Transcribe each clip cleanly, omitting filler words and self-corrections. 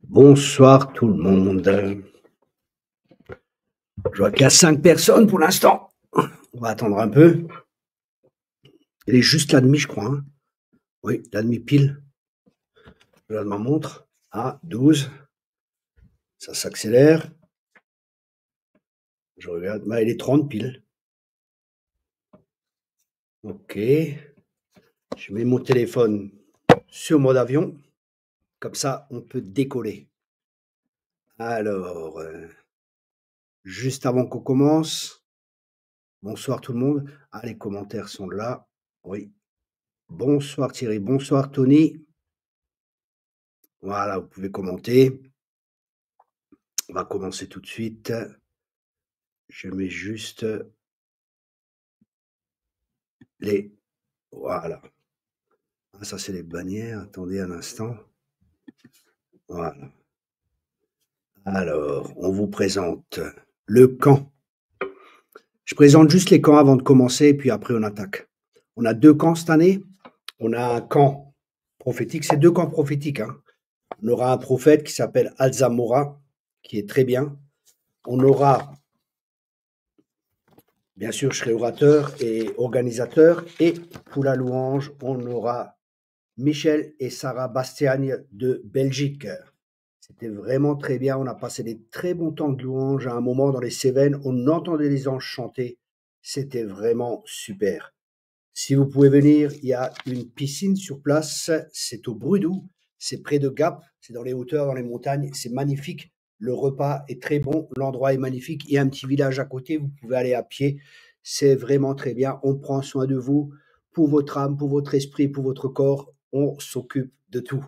Bonsoir tout le monde. Je vois qu'il y a 5 personnes pour l'instant. On va attendre un peu. Elle est juste la demie, je crois. Hein. Oui, la demie pile. Je regarde ma montre. Ah, 12. Ça s'accélère. Je regarde. Bah, elle est 30 pile. Ok. Je mets mon téléphone sur mode avion. Comme ça, on peut décoller. Alors, juste avant qu'on commence, bonsoir tout le monde. Ah, les commentaires sont là. Oui. Bonsoir Thierry. Bonsoir Tony. Voilà, vous pouvez commenter. On va commencer tout de suite. Je mets juste les... Voilà. Ah, ça, c'est les bannières. Attendez un instant. Voilà. Alors, on vous présente le camp. Je présente juste les camps avant de commencer, et puis après, on attaque. On a 2 camps cette année. On a un camp prophétique. C'est 2 camps prophétiques. Hein. On aura un prophète qui s'appelle Alzamora, qui est très bien. On aura... Bien sûr, je serai orateur et organisateur. Et pour la louange, on aura Michel et Sarah Bastiagne de Belgique. C'était vraiment très bien. On a passé des très bons temps de louange. À un moment, dans les Cévennes, on entendait les anges chanter. C'était vraiment super. Si vous pouvez venir, il y a une piscine sur place. C'est au Brudou. C'est près de Gap. C'est dans les hauteurs, dans les montagnes. C'est magnifique. Le repas est très bon. L'endroit est magnifique. Il y a un petit village à côté. Vous pouvez aller à pied. C'est vraiment très bien. On prend soin de vous pour votre âme, pour votre esprit, pour votre corps. On s'occupe de tout.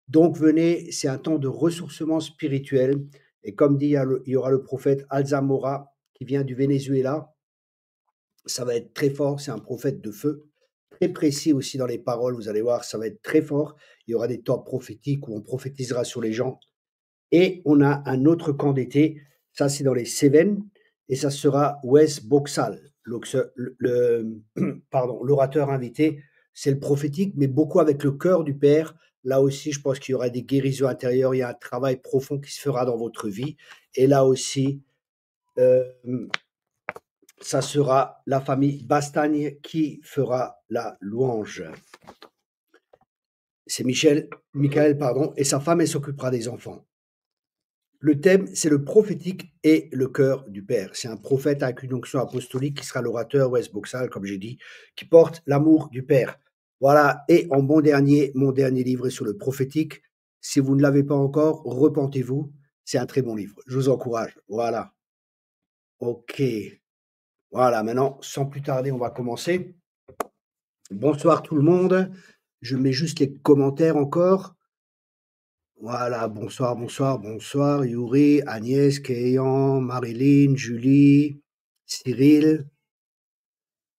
Donc venez, c'est un temps de ressourcement spirituel. Et comme dit, il y aura le prophète Alzamora qui vient du Venezuela. Ça va être très fort, c'est un prophète de feu, très précis aussi dans les paroles, vous allez voir, ça va être très fort. Il y aura des temps prophétiques où on prophétisera sur les gens. Et on a un autre camp d'été, ça c'est dans les Cévennes, et ça sera Wes Boxall, pardon, l'orateur invité. C'est le prophétique, mais beaucoup avec le cœur du Père. Là aussi, je pense qu'il y aura des guérisons intérieures, il y a un travail profond qui se fera dans votre vie. Et là aussi, euh, ça sera la famille Bastagne qui fera la louange. C'est Michael, pardon, et sa femme, elle s'occupera des enfants. Le thème, c'est le prophétique et le cœur du Père. C'est un prophète avec une onction apostolique qui sera l'orateur Wes Boxall, comme j'ai dit, qui porte l'amour du Père. Voilà, et en mon dernier livre est sur le prophétique. Si vous ne l'avez pas encore, repentez-vous. C'est un très bon livre. Je vous encourage. Voilà. OK. Voilà, maintenant, sans plus tarder, on va commencer. Bonsoir tout le monde. Je mets juste les commentaires encore. Voilà, bonsoir, bonsoir, bonsoir. Yuri, Agnès, Kéyan, Marilyn, Julie, Cyril.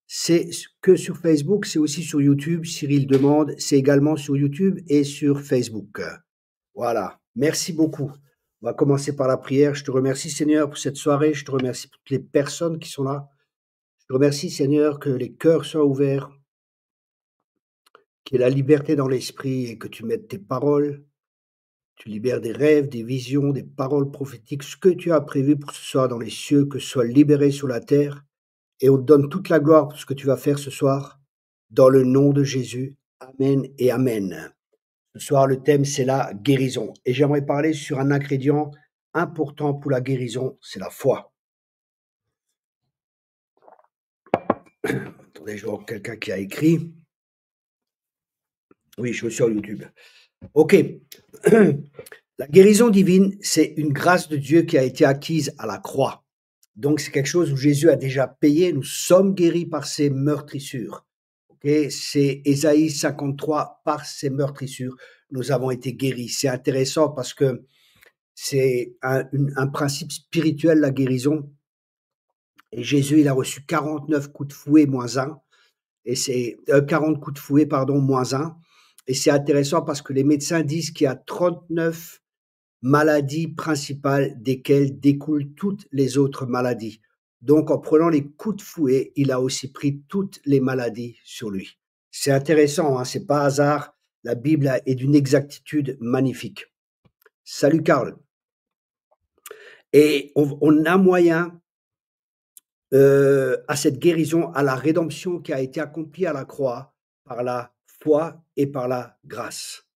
C'est que sur Facebook, c'est aussi sur YouTube. Cyril demande, c'est également sur YouTube et sur Facebook. Voilà, merci beaucoup. On va commencer par la prière. Je te remercie Seigneur pour cette soirée. Je te remercie pour toutes les personnes qui sont là. Je te remercie Seigneur que les cœurs soient ouverts, qu'il y ait la liberté dans l'esprit et que tu mettes tes paroles. Tu libères des rêves, des visions, des paroles prophétiques, ce que tu as prévu pour ce soir dans les cieux, que ce soit libéré sur la terre. Et on te donne toute la gloire pour ce que tu vas faire ce soir, dans le nom de Jésus. Amen et Amen. Ce soir, le thème, c'est la guérison. Et j'aimerais parler sur un ingrédient important pour la guérison, c'est la foi. Attendez, je vois quelqu'un qui a écrit. Oui, je suis sur YouTube. OK. La guérison divine, c'est une grâce de Dieu qui a été acquise à la croix. Donc, c'est quelque chose où Jésus a déjà payé. Nous sommes guéris par ses meurtrissures. Okay, c'est Ésaïe 53, par ses meurtrissures, nous avons été guéris. C'est intéressant parce que c'est un principe spirituel, la guérison. Et Jésus, il a reçu 49 coups de fouet moins un. Et c'est 40 coups de fouet, pardon, moins un. Et c'est intéressant parce que les médecins disent qu'il y a 39 maladies principales desquelles découlent toutes les autres maladies. Donc, en prenant les coups de fouet, il a aussi pris toutes les maladies sur lui. C'est intéressant, hein, c'est pas hasard. La Bible est d'une exactitude magnifique. Salut Karl. Et on a moyen à cette guérison, à la rédemption qui a été accomplie à la croix par la foi et par la grâce.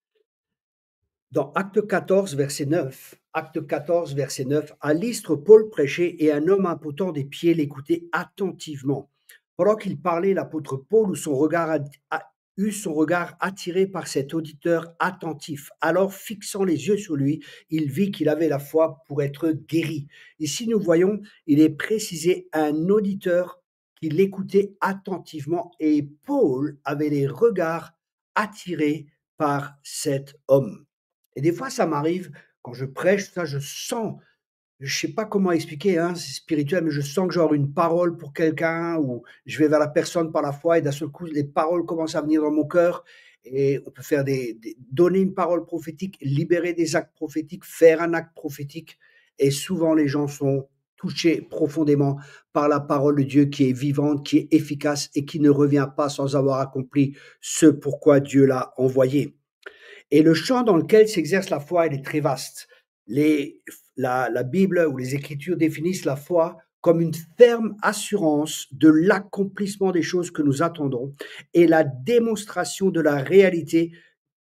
Dans Acte 14, verset 9, à Lystre, Paul prêchait et un homme impotent des pieds l'écoutait attentivement. Pendant qu'il parlait, l'apôtre Paul eut son regard attiré par cet auditeur attentif. Alors, fixant les yeux sur lui, il vit qu'il avait la foi pour être guéri. Ici, nous voyons, il est précisé un auditeur qui l'écoutait attentivement et Paul avait les regards attirés par cet homme. Et des fois, ça m'arrive quand je prêche, ça, je sens, je sais pas comment expliquer, hein, c'est spirituel, mais je sens que j'aurai une parole pour quelqu'un ou je vais vers la personne par la foi et d'un seul coup, les paroles commencent à venir dans mon cœur et on peut faire donner une parole prophétique, libérer des actes prophétiques, faire un acte prophétique et souvent les gens sont touchés profondément par la parole de Dieu qui est vivante, qui est efficace et qui ne revient pas sans avoir accompli ce pourquoi Dieu l'a envoyé. Et le champ dans lequel s'exerce la foi, il est très vaste. La Bible ou les Écritures définissent la foi comme une ferme assurance de l'accomplissement des choses que nous attendons et la démonstration de la réalité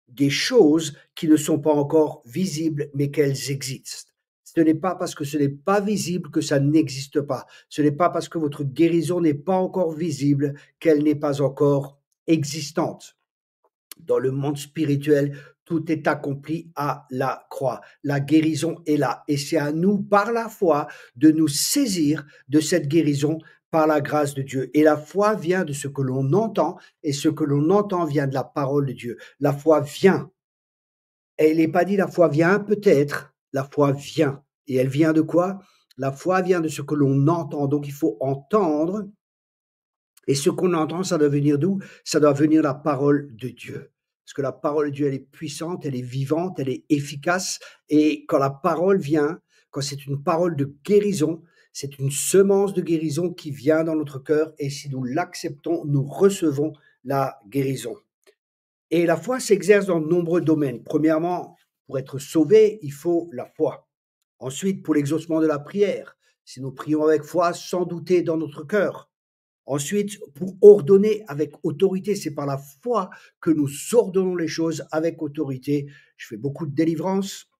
des choses qui ne sont pas encore visibles, mais qu'elles existent. Ce n'est pas parce que ce n'est pas visible que ça n'existe pas. Ce n'est pas parce que votre guérison n'est pas encore visible qu'elle n'est pas encore existante. Dans le monde spirituel, tout est accompli à la croix. La guérison est là. Et c'est à nous, par la foi, de nous saisir de cette guérison par la grâce de Dieu. Et la foi vient de ce que l'on entend, et ce que l'on entend vient de la parole de Dieu. La foi vient. Et il n'est pas dit la foi vient peut-être, la foi vient. Et elle vient de quoi? La foi vient de ce que l'on entend. Donc il faut entendre. Et ce qu'on entend, ça doit venir d'où? Ça doit venir de la parole de Dieu. Parce que la parole de Dieu, elle est puissante, elle est vivante, elle est efficace. Et quand la parole vient, quand c'est une parole de guérison, c'est une semence de guérison qui vient dans notre cœur. Et si nous l'acceptons, nous recevons la guérison. Et la foi s'exerce dans de nombreux domaines. Premièrement, pour être sauvé, il faut la foi. Ensuite, pour l'exaucement de la prière, si nous prions avec foi, sans douter dans notre cœur. Ensuite, pour ordonner avec autorité, c'est par la foi que nous ordonnons les choses avec autorité. Je fais beaucoup de délivrance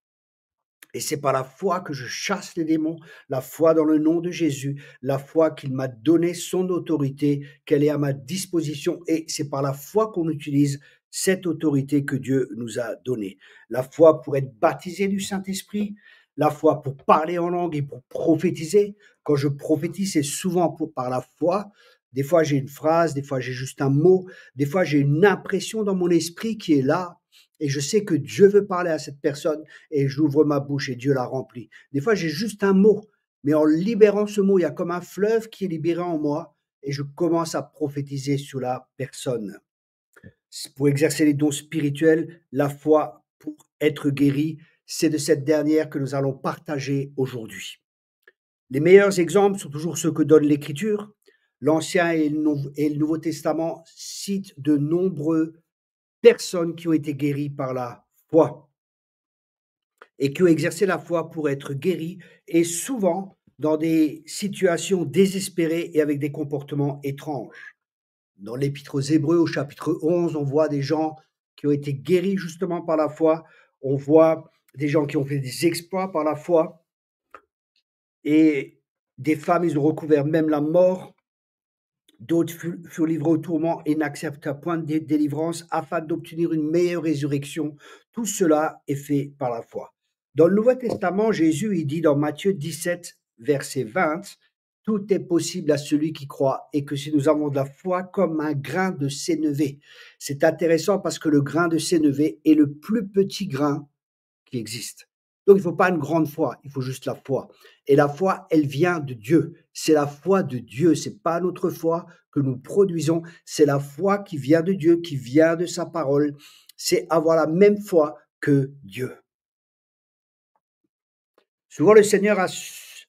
et c'est par la foi que je chasse les démons, la foi dans le nom de Jésus, la foi qu'il m'a donné son autorité, qu'elle est à ma disposition et c'est par la foi qu'on utilise cette autorité que Dieu nous a donnée. La foi pour être baptisé du Saint-Esprit, la foi pour parler en langue et pour prophétiser. Quand je prophétise, c'est souvent par la foi. Des fois, j'ai une phrase, des fois, j'ai juste un mot, des fois, j'ai une impression dans mon esprit qui est là et je sais que Dieu veut parler à cette personne et j'ouvre ma bouche et Dieu la remplit. Des fois, j'ai juste un mot, mais en libérant ce mot, il y a comme un fleuve qui est libéré en moi et je commence à prophétiser sur la personne. Pour exercer les dons spirituels, la foi pour être guéri, c'est de cette dernière que nous allons partager aujourd'hui. Les meilleurs exemples sont toujours ceux que donne l'Écriture. L'Ancien et le Nouveau Testament citent de nombreuses personnes qui ont été guéries par la foi et qui ont exercé la foi pour être guéries et souvent dans des situations désespérées et avec des comportements étranges. Dans l'Épître aux Hébreux, au chapitre 11, on voit des gens qui ont été guéris justement par la foi. On voit des gens qui ont fait des exploits par la foi. Et des femmes, ils ont recouvert même la mort. D'autres furent livrés au tourment et n'acceptent point de délivrance afin d'obtenir une meilleure résurrection. Tout cela est fait par la foi. Dans le Nouveau Testament, Jésus, il dit dans Matthieu 17, verset 20, « Tout est possible à celui qui croit et que si nous avons de la foi comme un grain de sénévé. » C'est intéressant parce que le grain de sénévé est le plus petit grain qui existe. Donc, il ne faut pas une grande foi, il faut juste la foi. Et la foi, elle vient de Dieu. C'est la foi de Dieu, c'est pas notre foi que nous produisons, c'est la foi qui vient de Dieu, qui vient de sa parole. C'est avoir la même foi que Dieu. Souvent, le Seigneur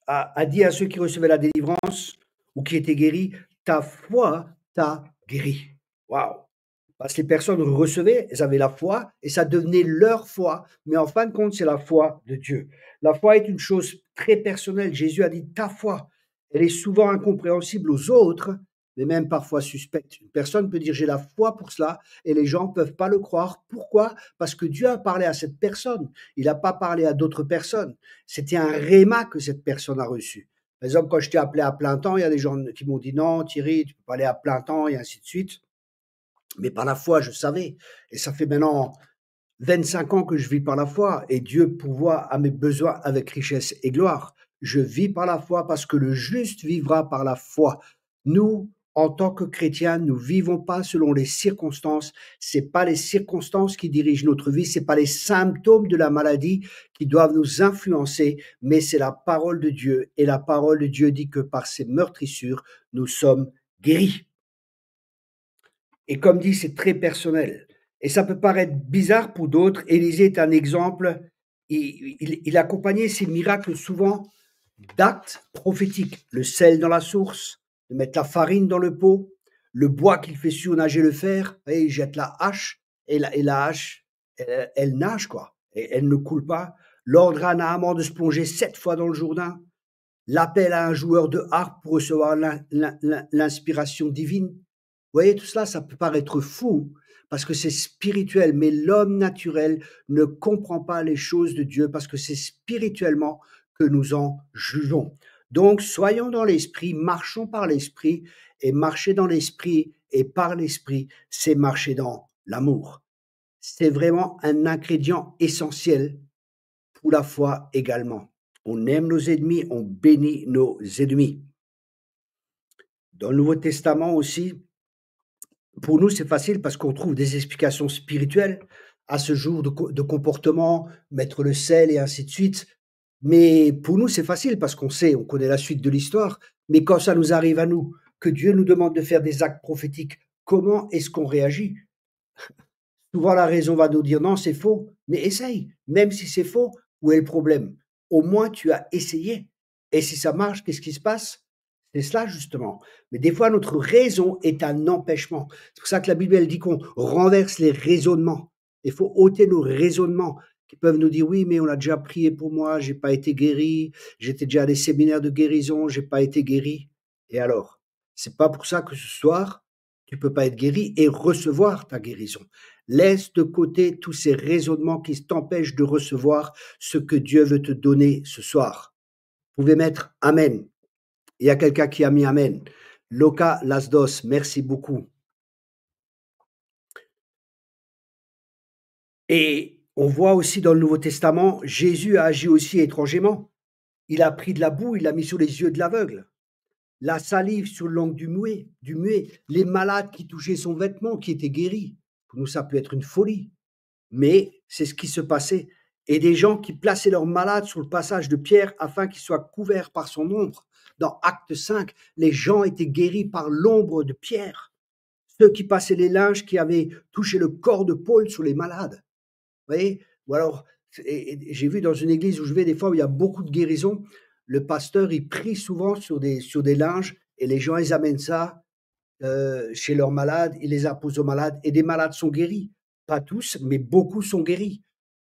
a dit à ceux qui recevaient la délivrance ou qui étaient guéris, ta foi t'a guéri. Waouh! Parce que les personnes recevaient, elles avaient la foi et ça devenait leur foi. Mais en fin de compte, c'est la foi de Dieu. La foi est une chose très personnelle. Jésus a dit ta foi. Elle est souvent incompréhensible aux autres, mais même parfois suspecte. Une personne peut dire j'ai la foi pour cela et les gens ne peuvent pas le croire. Pourquoi? Parce que Dieu a parlé à cette personne. Il n'a pas parlé à d'autres personnes. C'était un réma que cette personne a reçu. Par exemple, quand je t'ai appelé à plein temps, il y a des gens qui m'ont dit non, Thierry, tu peux pas aller à plein temps et ainsi de suite. Mais par la foi, je savais. Et ça fait maintenant 25 ans que je vis par la foi. Et Dieu pourvoit à mes besoins avec richesse et gloire. Je vis par la foi parce que le juste vivra par la foi. Nous, en tant que chrétiens, nous vivons pas selon les circonstances. C'est pas les circonstances qui dirigent notre vie. C'est pas les symptômes de la maladie qui doivent nous influencer, mais c'est la parole de Dieu. Et la parole de Dieu dit que par ses meurtrissures, nous sommes guéris. Et comme dit, c'est très personnel. Et ça peut paraître bizarre pour d'autres. Élisée est un exemple. Il accompagnait ses miracles souvent d'actes prophétiques. Le sel dans la source, de mettre la farine dans le pot, le bois qu'il fait surnager le fer, et il jette la hache, et la hache, elle nage, quoi. Et elle ne coule pas. L'ordre à Naaman de se plonger 7 fois dans le Jourdain. L'appel à un joueur de harpe pour recevoir l'inspiration divine. Vous voyez, tout cela, ça peut paraître fou parce que c'est spirituel, mais l'homme naturel ne comprend pas les choses de Dieu parce que c'est spirituellement que nous en jugeons. Donc, soyons dans l'esprit, marchons par l'esprit, et marcher dans l'esprit et par l'esprit, c'est marcher dans l'amour. C'est vraiment un ingrédient essentiel pour la foi également. On aime nos ennemis, on bénit nos ennemis. Dans le Nouveau Testament aussi, pour nous, c'est facile parce qu'on trouve des explications spirituelles à ce jour de comportement, mettre le sel et ainsi de suite. Mais pour nous, c'est facile parce qu'on sait, on connaît la suite de l'histoire. Mais quand ça nous arrive à nous, que Dieu nous demande de faire des actes prophétiques, comment est-ce qu'on réagit? Souvent, la raison va nous dire non, c'est faux. Mais essaye. Même si c'est faux, où est le problème? Au moins, tu as essayé. Et si ça marche, qu'est-ce qui se passe? C'est cela, justement. Mais des fois, notre raison est un empêchement. C'est pour ça que la Bible, elle dit qu'on renverse les raisonnements. Il faut ôter nos raisonnements qui peuvent nous dire oui, mais on a déjà prié pour moi, j'ai pas été guéri, j'étais déjà à des séminaires de guérison, j'ai pas été guéri. Et alors? C'est pas pour ça que ce soir, tu peux pas être guéri et recevoir ta guérison. Laisse de côté tous ces raisonnements qui t'empêchent de recevoir ce que Dieu veut te donner ce soir. Vous pouvez mettre Amen. Il y a quelqu'un qui a mis Amen. Loka Lasdos, merci beaucoup. Et on voit aussi dans le Nouveau Testament, Jésus a agi aussi étrangement. Il a pris de la boue, il l'a mis sur les yeux de l'aveugle. La salive sur le langue du muet, les malades qui touchaient son vêtement, qui étaient guéris. Pour nous, ça peut être une folie. Mais c'est ce qui se passait. Et des gens qui plaçaient leurs malades sur le passage de Pierre afin qu'ils soient couverts par son ombre. Dans Acte 5, les gens étaient guéris par l'ombre de Pierre. Ceux qui passaient les linges qui avaient touché le corps de Paul sur les malades. Vous voyez? Ou alors, j'ai vu dans une église où je vais des fois où il y a beaucoup de guérisons, le pasteur, il prie souvent sur des linges et les gens, ils amènent ça chez leurs malades, ils les imposent aux malades et des malades sont guéris. Pas tous, mais beaucoup sont guéris.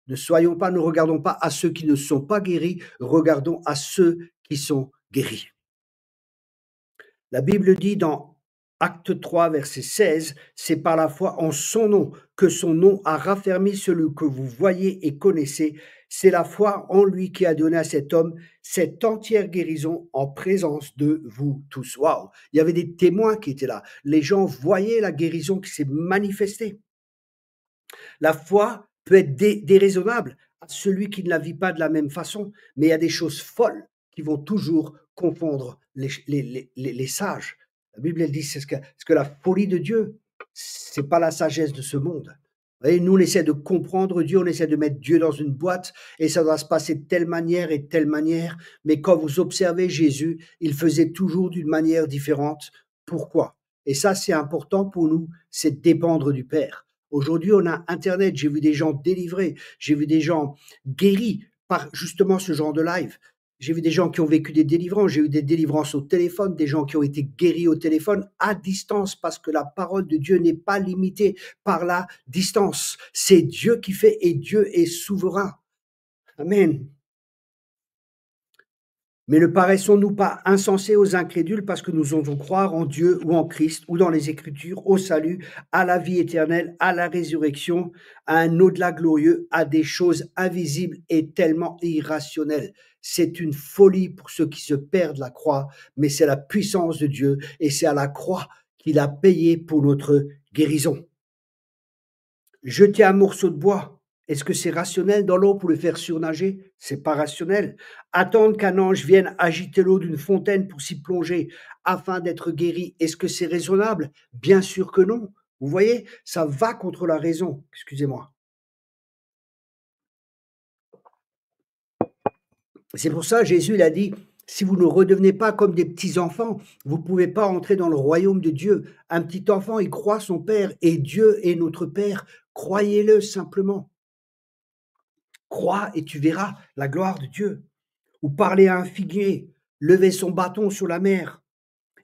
Ne regardons pas à ceux qui ne sont pas guéris, regardons à ceux qui sont guéris. La Bible dit dans Acte 3, verset 16, c'est par la foi en son nom que son nom a raffermi celui que vous voyez et connaissez. C'est la foi en lui qui a donné à cet homme cette entière guérison en présence de vous tous. Waouh! Il y avait des témoins qui étaient là. Les gens voyaient la guérison qui s'est manifestée. La foi peut être déraisonnable à celui qui ne la vit pas de la même façon, mais il y a des choses folles qui vont toujours confondre les sages. La Bible, elle dit, c'est ce que la folie de Dieu, c'est pas la sagesse de ce monde. Vous voyez, nous, on essaie de comprendre Dieu, on essaie de mettre Dieu dans une boîte et ça doit se passer de telle manière et de telle manière. Mais quand vous observez Jésus, il faisait toujours d'une manière différente. Pourquoi? Et ça, c'est important pour nous, c'est de dépendre du Père. Aujourd'hui, on a Internet, j'ai vu des gens délivrés, j'ai vu des gens guéris par justement ce genre de live. J'ai vu des gens qui ont vécu des délivrances, j'ai eu des délivrances au téléphone, des gens qui ont été guéris au téléphone à distance parce que la parole de Dieu n'est pas limitée par la distance. C'est Dieu qui fait et Dieu est souverain. Amen. Mais ne paraissons-nous pas insensés aux incrédules parce que nous osons croire en Dieu ou en Christ ou dans les Écritures, au salut, à la vie éternelle, à la résurrection, à un au-delà glorieux, à des choses invisibles et tellement irrationnelles. C'est une folie pour ceux qui se perdent la croix, mais c'est la puissance de Dieu et c'est à la croix qu'il a payé pour notre guérison. Jeter un morceau de bois, est-ce que c'est rationnel dans l'eau pour le faire surnager? C'est pas rationnel. Attendre qu'un ange vienne agiter l'eau d'une fontaine pour s'y plonger afin d'être guéri, est-ce que c'est raisonnable? Bien sûr que non. Vous voyez, ça va contre la raison. Excusez-moi. C'est pour ça Jésus il a dit, si vous ne redevenez pas comme des petits enfants, vous ne pouvez pas entrer dans le royaume de Dieu. Un petit enfant, il croit son Père et Dieu est notre Père. Croyez-le simplement. Crois et tu verras la gloire de Dieu. Ou parler à un figuier, lever son bâton sur la mer,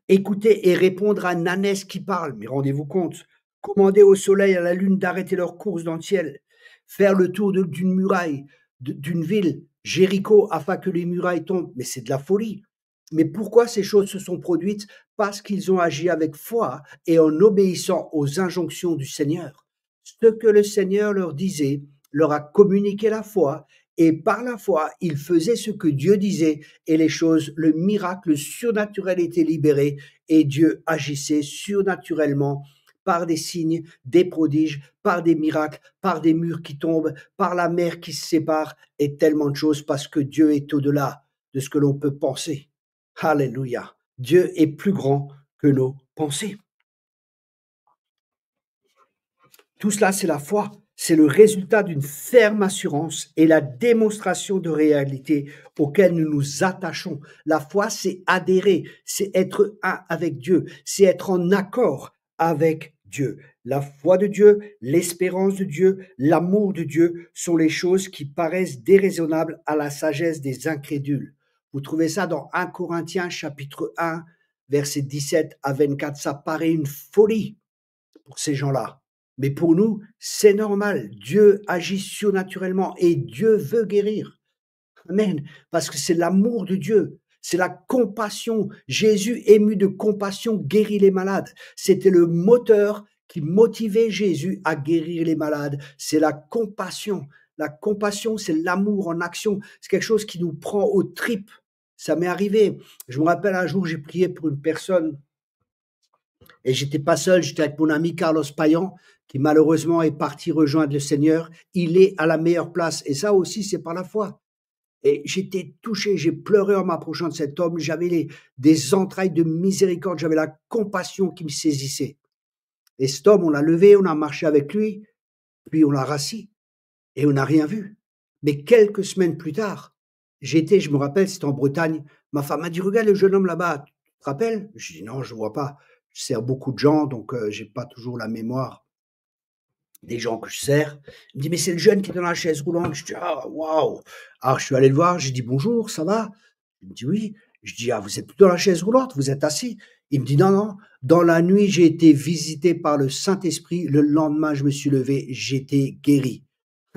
écouter et répondre à un ânesse qui parle, mais rendez-vous compte, commander au soleil et à la lune d'arrêter leur course dans le ciel, faire le tour d'une muraille, d'une ville, Jéricho, afin que les murailles tombent, mais c'est de la folie. Mais pourquoi ces choses se sont produites? Parce qu'ils ont agi avec foi et en obéissant aux injonctions du Seigneur. Ce que le Seigneur leur disait leur a communiqué la foi, et par la foi, ils faisaient ce que Dieu disait, et les choses, le miracle surnaturel était libéré, et Dieu agissait surnaturellement par des signes, des prodiges, par des miracles, par des murs qui tombent, par la mer qui se sépare, et tellement de choses parce que Dieu est au-delà de ce que l'on peut penser. Alléluia. Dieu est plus grand que nos pensées. Tout cela, c'est la foi. C'est le résultat d'une ferme assurance et la démonstration de réalité auquel nous nous attachons. La foi, c'est adhérer, c'est être un avec Dieu, c'est être en accord avec Dieu. La foi de Dieu, l'espérance de Dieu, l'amour de Dieu sont les choses qui paraissent déraisonnables à la sagesse des incrédules. Vous trouvez ça dans 1 Corinthiens chapitre 1, versets 17 à 24. Ça paraît une folie pour ces gens-là. Mais pour nous, c'est normal. Dieu agit surnaturellement et Dieu veut guérir. Amen. Parce que c'est l'amour de Dieu. C'est la compassion. Jésus, ému de compassion, guérit les malades. C'était le moteur qui motivait Jésus à guérir les malades. C'est la compassion. La compassion, c'est l'amour en action. C'est quelque chose qui nous prend aux tripes. Ça m'est arrivé. Je me rappelle un jour, j'ai prié pour une personne et j'étais pas seul, j'étais avec mon ami Carlos Payan, qui malheureusement est parti rejoindre le Seigneur. Il est à la meilleure place. Et ça aussi, c'est par la foi. Et j'étais touché, j'ai pleuré en m'approchant de cet homme. J'avais des entrailles de miséricorde, j'avais la compassion qui me saisissait. Et cet homme, on l'a levé, on a marché avec lui, puis on l'a rassis et on n'a rien vu. Mais quelques semaines plus tard, je me rappelle, c'était en Bretagne, ma femme m'a dit, regarde le jeune homme là-bas, tu te rappelles? Je dis, non, je ne vois pas. Je sers beaucoup de gens, donc je n'ai pas toujours la mémoire des gens que je sers. Il me dit, mais c'est le jeune qui est dans la chaise roulante. Je dis, ah, waouh. Alors, je suis allé le voir, j'ai dit, bonjour, ça va? Il me dit, oui. Je dis, ah, vous êtes plus dans la chaise roulante, vous êtes assis. Il me dit, non, non. Dans la nuit, j'ai été visité par le Saint-Esprit. Le lendemain, je me suis levé, j'étais guéri.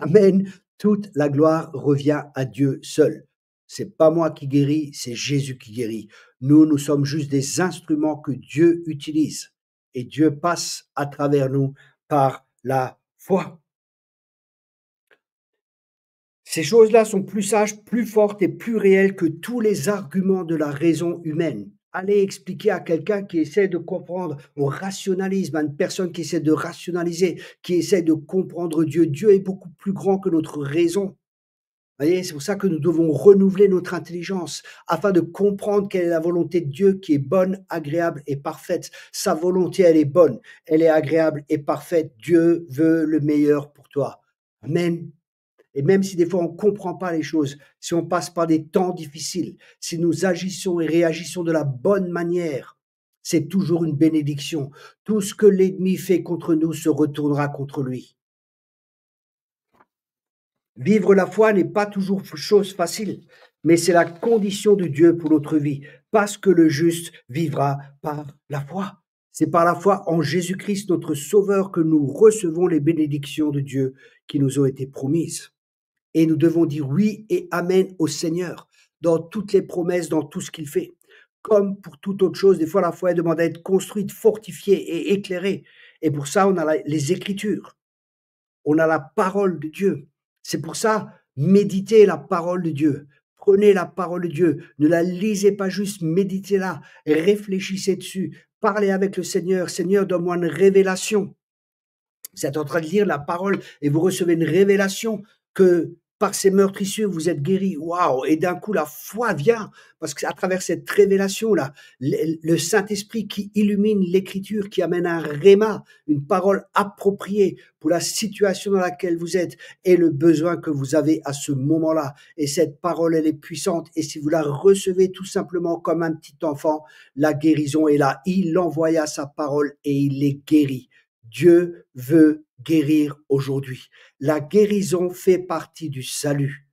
Amen. Toute la gloire revient à Dieu seul. C'est pas moi qui guéris, c'est Jésus qui guérit. Nous, nous sommes juste des instruments que Dieu utilise. Et Dieu passe à travers nous par la foi. Ces choses-là sont plus sages, plus fortes et plus réelles que tous les arguments de la raison humaine. Allez expliquer à quelqu'un qui essaie de comprendre au rationalisme, à une personne qui essaie de rationaliser, qui essaie de comprendre Dieu. Dieu est beaucoup plus grand que notre raison. Vous voyez, c'est pour ça que nous devons renouveler notre intelligence afin de comprendre quelle est la volonté de Dieu qui est bonne, agréable et parfaite. Sa volonté, elle est bonne, elle est agréable et parfaite. Dieu veut le meilleur pour toi. Amen. Et même si des fois on ne comprend pas les choses, si on passe par des temps difficiles, si nous agissons et réagissons de la bonne manière, c'est toujours une bénédiction. Tout ce que l'ennemi fait contre nous se retournera contre lui. Vivre la foi n'est pas toujours chose facile. mais c'est la condition de Dieu pour notre vie, parce que le juste vivra par la foi. C'est par la foi en Jésus-Christ, notre Sauveur, que nous recevons les bénédictions de Dieu qui nous ont été promises. Et nous devons dire oui et amen au Seigneur dans toutes les promesses, dans tout ce qu'il fait. Comme pour toute autre chose, des fois la foi demande à être construite, fortifiée et éclairée. Et pour ça, on a les Écritures, on a la parole de Dieu. C'est pour ça, méditez la parole de Dieu. Prenez la parole de Dieu. Ne la lisez pas juste, méditez-la. Réfléchissez dessus. Parlez avec le Seigneur. Seigneur, donne-moi une révélation. Vous êtes en train de lire la parole et vous recevez une révélation que par ces meurtrissures, vous êtes guéris. Waouh! Et d'un coup, la foi vient parce qu'à travers cette révélation-là, le Saint-Esprit qui illumine l'écriture, qui amène un réma, une parole appropriée pour la situation dans laquelle vous êtes et le besoin que vous avez à ce moment-là. Et cette parole, elle est puissante. Et si vous la recevez tout simplement comme un petit enfant, la guérison est là. Il envoya sa parole et il les guérit. Dieu veut guérir aujourd'hui. La guérison fait partie du salut.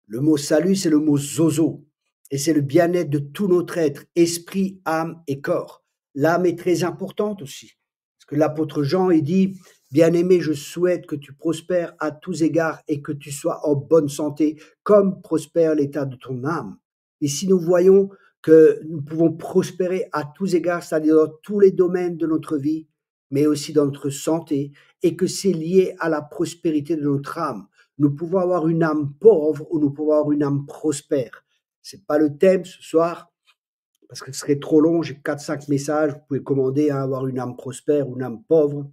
Le mot salut, c'est le mot zozo. Et c'est le bien-être de tout notre être, esprit, âme et corps. L'âme est très importante aussi. Parce que l'apôtre Jean, il dit, bien-aimé, je souhaite que tu prospères à tous égards et que tu sois en bonne santé, comme prospère l'état de ton âme. Et si nous voyons que nous pouvons prospérer à tous égards, c'est-à-dire dans tous les domaines de notre vie, mais aussi dans notre santé, et que c'est lié à la prospérité de notre âme. Nous pouvons avoir une âme pauvre ou nous pouvons avoir une âme prospère. C'est pas le thème ce soir, parce que ce serait trop long. J'ai 4-5 messages. Vous pouvez commander à avoir une âme prospère ou une âme pauvre.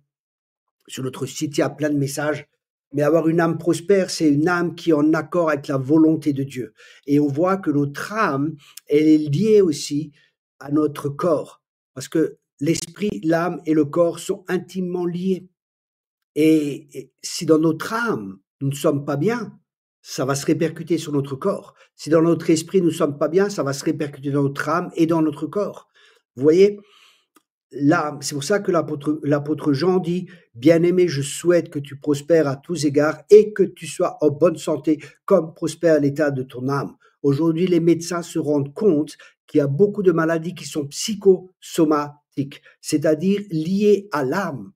Sur notre site, il y a plein de messages. Mais avoir une âme prospère, c'est une âme qui est en accord avec la volonté de Dieu. Et on voit que notre âme, elle est liée aussi à notre corps. Parce que l'esprit, l'âme et le corps sont intimement liés. Et si dans notre âme, nous ne sommes pas bien, ça va se répercuter sur notre corps. Si dans notre esprit, nous ne sommes pas bien, ça va se répercuter dans notre âme et dans notre corps. Vous voyez, l'âme, c'est pour ça que l'apôtre Jean dit, bien-aimé, je souhaite que tu prospères à tous égards et que tu sois en bonne santé, comme prospère l'état de ton âme. Aujourd'hui, les médecins se rendent compte qu'il y a beaucoup de maladies qui sont psychosomatiques, c'est-à-dire liées à l'âme.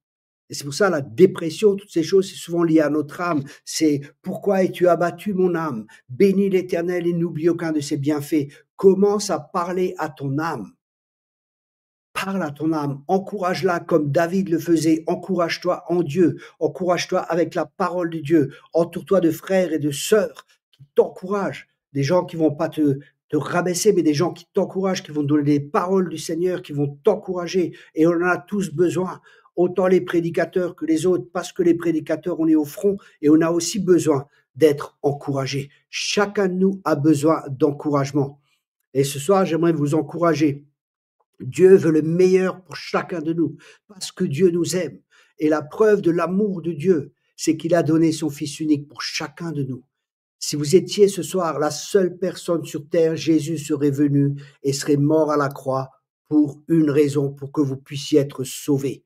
Et c'est pour ça la dépression, toutes ces choses, c'est souvent lié à notre âme. C'est pourquoi es-tu abattu mon âme? Bénis l'Éternel et n'oublie aucun de ses bienfaits. Commence à parler à ton âme. Parle à ton âme, encourage-la comme David le faisait. Encourage-toi en Dieu, encourage-toi avec la parole de Dieu. Entoure-toi de frères et de sœurs qui t'encouragent. Des gens qui vont pas te rabaisser, mais des gens qui t'encouragent, qui vont te donner des paroles du Seigneur, qui vont t'encourager. Et on en a tous besoin, autant les prédicateurs que les autres, parce que les prédicateurs, on est au front et on a aussi besoin d'être encouragés. Chacun de nous a besoin d'encouragement. Et ce soir, j'aimerais vous encourager. Dieu veut le meilleur pour chacun de nous, parce que Dieu nous aime. Et la preuve de l'amour de Dieu, c'est qu'il a donné son Fils unique pour chacun de nous. Si vous étiez ce soir la seule personne sur terre, Jésus serait venu et serait mort à la croix pour une raison, pour que vous puissiez être sauvés.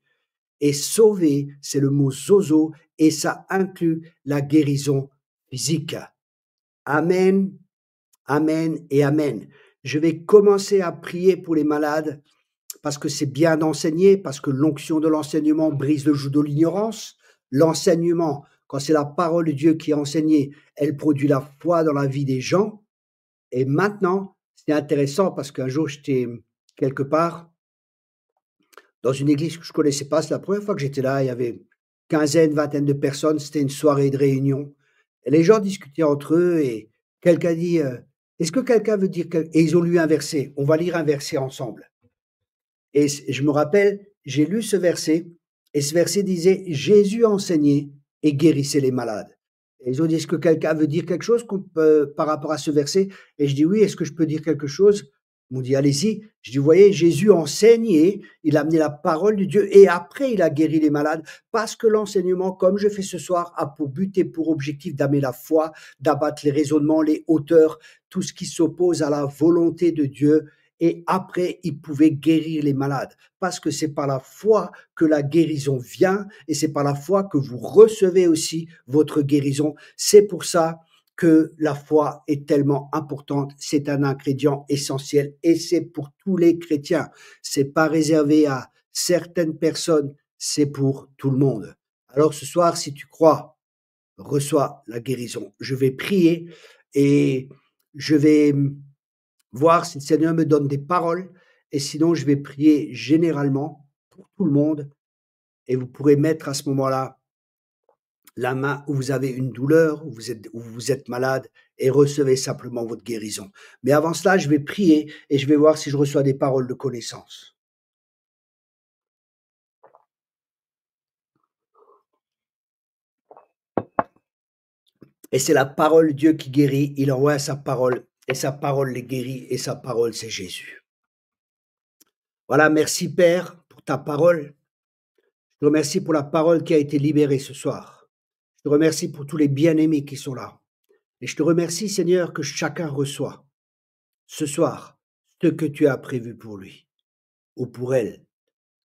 Et sauver, c'est le mot zozo, et ça inclut la guérison physique. Amen, amen et amen. Je vais commencer à prier pour les malades, parce que c'est bien d'enseigner, parce que l'onction de l'enseignement brise le joug de l'ignorance. L'enseignement, quand c'est la parole de Dieu qui est enseignée, elle produit la foi dans la vie des gens. Et maintenant, c'est intéressant parce qu'un jour, j'étais quelque part dans une église que je connaissais pas. C'est la première fois que j'étais là. Il y avait quinzaine, vingtaine de personnes. C'était une soirée de réunion. Et les gens discutaient entre eux et quelqu'un dit, est-ce que quelqu'un veut dire Et ils ont lu un verset. On va lire un verset ensemble. Et je me rappelle, j'ai lu ce verset, et ce verset disait, Jésus enseignait et guérissait les malades. Et ils ont dit, est-ce que quelqu'un veut dire quelque chose par rapport à ce verset? Et je dis, oui, est-ce que je peux dire quelque chose? Ils m'ont dit, allez-y. Je dis, vous voyez, Jésus enseignait, il a amené la parole de Dieu, et après, il a guéri les malades, parce que l'enseignement, comme je fais ce soir, a pour but et pour objectif d'amener la foi, d'abattre les raisonnements, les hauteurs, tout ce qui s'oppose à la volonté de Dieu. Et après, il pouvait guérir les malades. Parce que c'est par la foi que la guérison vient et c'est par la foi que vous recevez aussi votre guérison. C'est pour ça que la foi est tellement importante. C'est un ingrédient essentiel et c'est pour tous les chrétiens. C'est pas réservé à certaines personnes, c'est pour tout le monde. Alors ce soir, si tu crois, reçois la guérison. Je vais prier et je vais voir si le Seigneur me donne des paroles et sinon je vais prier généralement pour tout le monde et vous pourrez mettre à ce moment-là la main où vous avez une douleur, où vous êtes malade et recevez simplement votre guérison. Mais avant cela, je vais prier et je vais voir si je reçois des paroles de connaissance. Et c'est la parole de Dieu qui guérit. Il envoie sa parole et sa parole les guérit et sa parole c'est Jésus. Voilà, merci Père pour ta parole. Je te remercie pour la parole qui a été libérée ce soir. Je te remercie pour tous les bien-aimés qui sont là. Et je te remercie Seigneur que chacun reçoit ce soir ce que tu as prévu pour lui ou pour elle.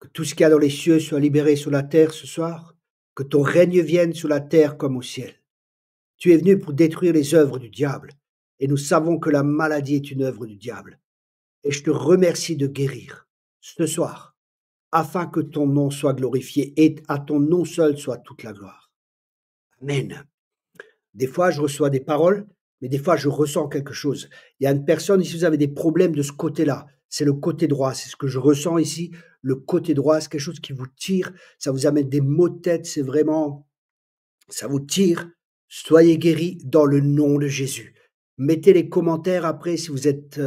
Que tout ce qu'il y a dans les cieux soit libéré sur la terre ce soir. Que ton règne vienne sur la terre comme au ciel. Tu es venu pour détruire les œuvres du diable. Et nous savons que la maladie est une œuvre du diable. Et je te remercie de guérir ce soir, afin que ton nom soit glorifié et à ton nom seul soit toute la gloire. Amen. Des fois, je reçois des paroles, mais des fois, je ressens quelque chose. Il y a une personne, si vous avez des problèmes de ce côté-là, c'est le côté droit, c'est ce que je ressens ici. Le côté droit, c'est quelque chose qui vous tire, ça vous amène des maux de tête, c'est vraiment, ça vous tire. Soyez guéris dans le nom de Jésus. Mettez les commentaires après si vous êtes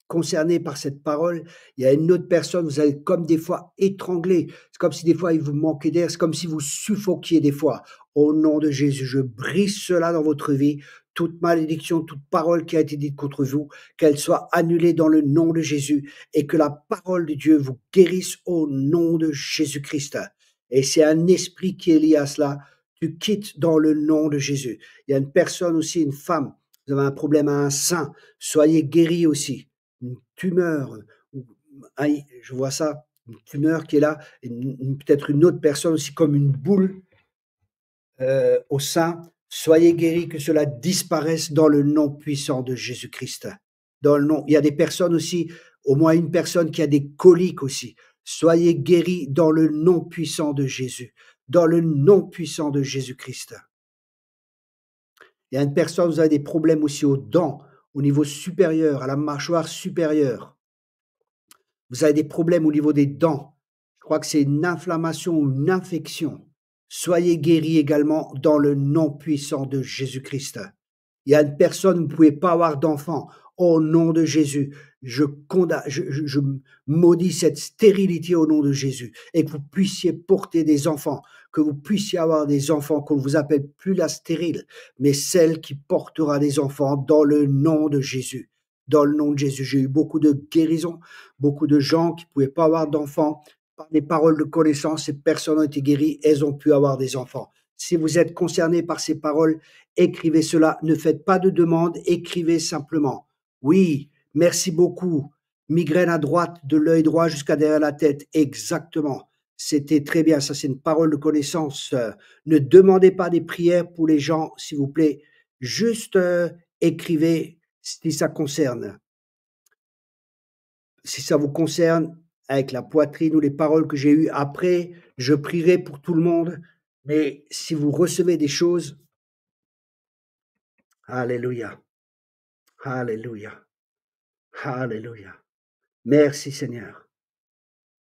concerné par cette parole. Il y a une autre personne, vous allez comme des fois étrangler. C'est comme si des fois il vous manquait d'air, c'est comme si vous suffoquiez des fois. Au nom de Jésus, je brise cela dans votre vie. Toute malédiction, toute parole qui a été dite contre vous, qu'elle soit annulée dans le nom de Jésus et que la parole de Dieu vous guérisse au nom de Jésus-Christ. Et c'est un esprit qui est lié à cela. Tu quittes dans le nom de Jésus. Il y a une personne aussi, une femme, vous avez un problème à un sein, soyez guéris aussi. Une tumeur, je vois ça, une tumeur qui est là, peut-être une autre personne aussi comme une boule au sein, soyez guéris, que cela disparaisse dans le nom puissant de Jésus-Christ. Dans le nom, il y a des personnes aussi, au moins une personne qui a des coliques aussi. Soyez guéris dans le nom puissant de Jésus, dans le nom puissant de Jésus-Christ. Il y a une personne, vous avez des problèmes aussi aux dents, au niveau supérieur, à la mâchoire supérieure. Vous avez des problèmes au niveau des dents. Je crois que c'est une inflammation ou une infection. Soyez guéris également dans le nom puissant de Jésus-Christ. Il y a une personne, vous ne pouvez pas avoir d'enfant. Au nom de Jésus, je maudis cette stérilité au nom de Jésus et que vous puissiez porter des enfants, que vous puissiez avoir des enfants, qu'on ne vous appelle plus la stérile, mais celle qui portera des enfants dans le nom de Jésus. Dans le nom de Jésus, j'ai eu beaucoup de guérisons, beaucoup de gens qui ne pouvaient pas avoir d'enfants. Par des paroles de connaissance, ces personnes ont été guéries, elles ont pu avoir des enfants. Si vous êtes concerné par ces paroles, écrivez cela. Ne faites pas de demande, écrivez simplement. Oui, merci beaucoup. Migraine à droite, de l'œil droit jusqu'à derrière la tête. Exactement. C'était très bien. Ça, c'est une parole de connaissance. Ne demandez pas des prières pour les gens, s'il vous plaît. Juste écrivez si ça concerne. Si ça vous concerne, avec la poitrine ou les paroles que j'ai eues après, je prierai pour tout le monde. Mais si vous recevez des choses, alléluia, alléluia, alléluia. Merci Seigneur,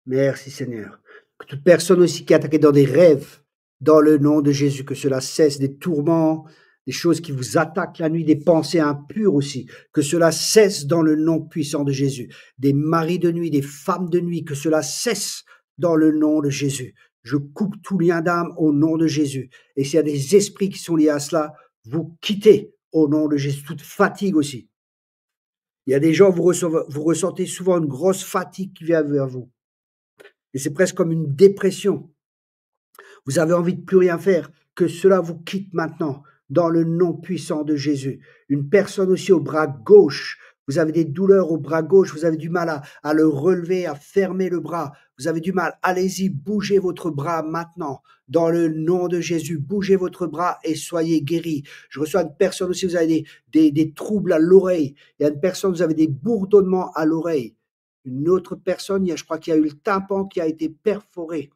merci Seigneur. Que toute personne aussi qui est attaquée dans des rêves, dans le nom de Jésus, que cela cesse, des tourments, des choses qui vous attaquent la nuit, des pensées impures aussi, que cela cesse dans le nom puissant de Jésus. Des maris de nuit, des femmes de nuit, que cela cesse dans le nom de Jésus. Je coupe tout lien d'âme au nom de Jésus. Et s'il y a des esprits qui sont liés à cela, vous quittez au nom de Jésus. Toute fatigue aussi. Il y a des gens, vous ressentez souvent une grosse fatigue qui vient vers vous. Et c'est presque comme une dépression. Vous avez envie de plus rien faire. Que cela vous quitte maintenant, dans le nom puissant de Jésus. Une personne aussi au bras gauche, Vous avez des douleurs au bras gauche, vous avez du mal à le relever, à fermer le bras. Vous avez du mal. Allez-y, bougez votre bras maintenant. Dans le nom de Jésus, bougez votre bras et soyez guéris. Je reçois une personne aussi, vous avez des troubles à l'oreille. Il y a une personne, vous avez des bourdonnements à l'oreille. Une autre personne, je crois qu'il y a eu le tympan qui a été perforé.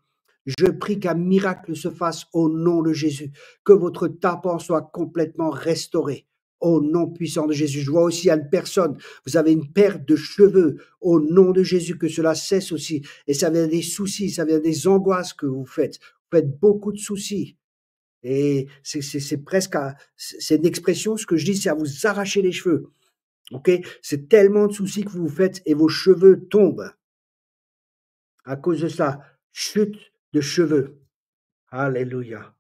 Je prie qu'un miracle se fasse au nom de Jésus, que votre tympan soit complètement restauré. Au nom puissant de Jésus. Je vois aussi une personne, vous avez une perte de cheveux. Au nom de Jésus, que cela cesse aussi. Et ça vient des soucis, ça vient des angoisses que vous faites. Vous faites beaucoup de soucis. Et c'est presque, c'est une expression, ce que je dis, c'est à vous arracher les cheveux. Ok? C'est tellement de soucis que vous faites et vos cheveux tombent. À cause de ça, chute de cheveux. Alléluia.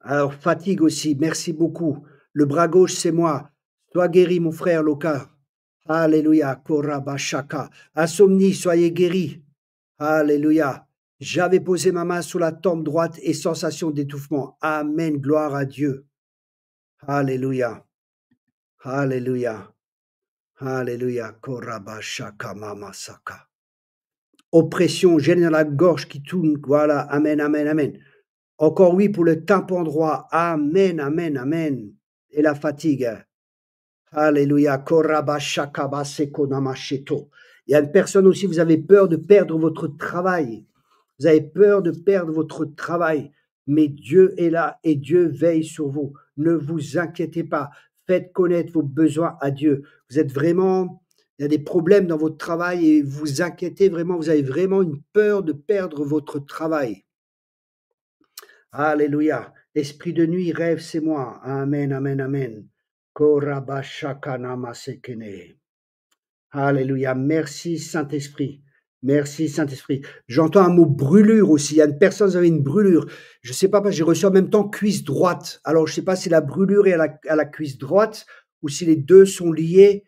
Alors, fatigue aussi, merci beaucoup. Le bras gauche, c'est moi. Sois guéri, mon frère Loka. Alléluia. Korabashaka. Insomnie, soyez guéri. Alléluia. J'avais posé ma main sur la tempe droite et sensation d'étouffement. Amen. Gloire à Dieu. Alléluia. Alléluia. Alléluia. Korabashaka mamasaka. Oppression, gêne dans la gorge qui tourne. Voilà. Amen, amen, amen. Encore oui pour le tympan droit. Amen, amen, amen. Et la fatigue. Alléluia. Korabashakabasekonamasheto. Il y a une personne aussi, vous avez peur de perdre votre travail. Vous avez peur de perdre votre travail. Mais Dieu est là et Dieu veille sur vous. Ne vous inquiétez pas. Faites connaître vos besoins à Dieu. Vous êtes vraiment, il y a des problèmes dans votre travail et vous inquiétez vraiment. Vous avez vraiment une peur de perdre votre travail. Alléluia. Esprit de nuit, rêve, c'est moi. Amen, amen, amen. Korabashakanamasekene. Alléluia. Merci, Saint-Esprit. Merci, Saint-Esprit. J'entends un mot brûlure aussi. Il y a une personne, vous avez une brûlure. Je ne sais pas, parce que j'ai reçu en même temps cuisse droite. Alors, je ne sais pas si la brûlure est à la cuisse droite ou si les deux sont liés